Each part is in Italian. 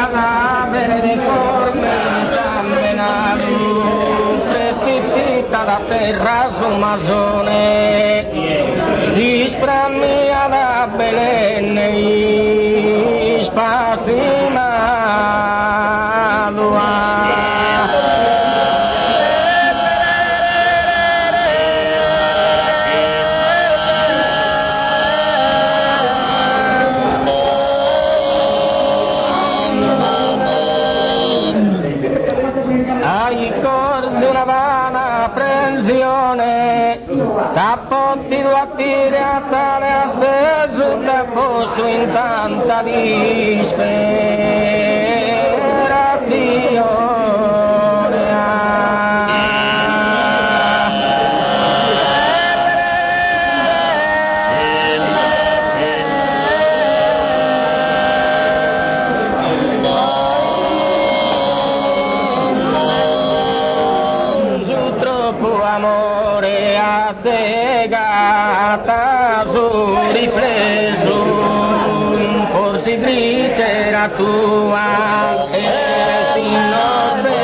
alla verde forme esaminato, precipita da terra su masone, si spramia da Belén, spasinato. Ai cordi una vana apprensione, tappotti due attiri a tale atteso, da posto in tanta disperazione. Amore azzegata su ripreso, forse gricerà tua innocente,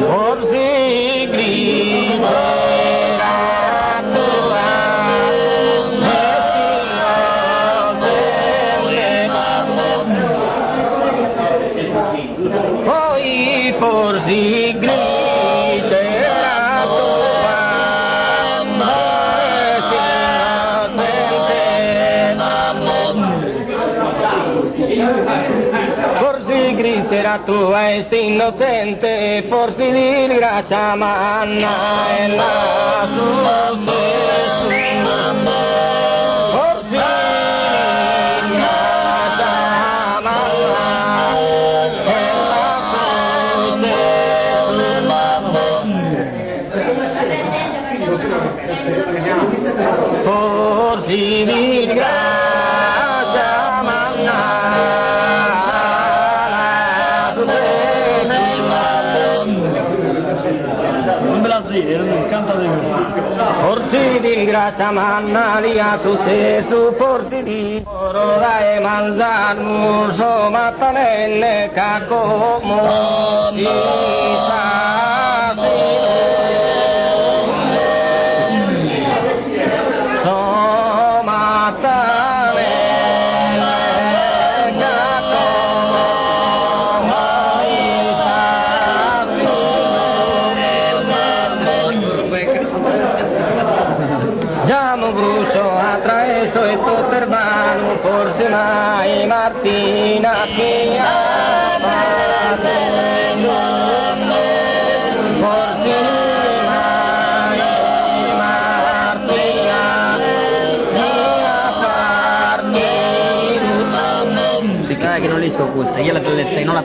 forse gricerà tua innocente, poi forse gricerà forse griserà tua est innocente, forse di grazia manna e la successo, forse di grazia manna e la successo, forse di grazia manna. Forse di grazia manna li ha successo, forse di oro dai manzano, so mattanelle cacomo di sasino, so mattanelle Giamo brucio attraverso e tutto erbano, forse mai Martina che forse mai Martina si cae che non riesco a questa, io la letta, non la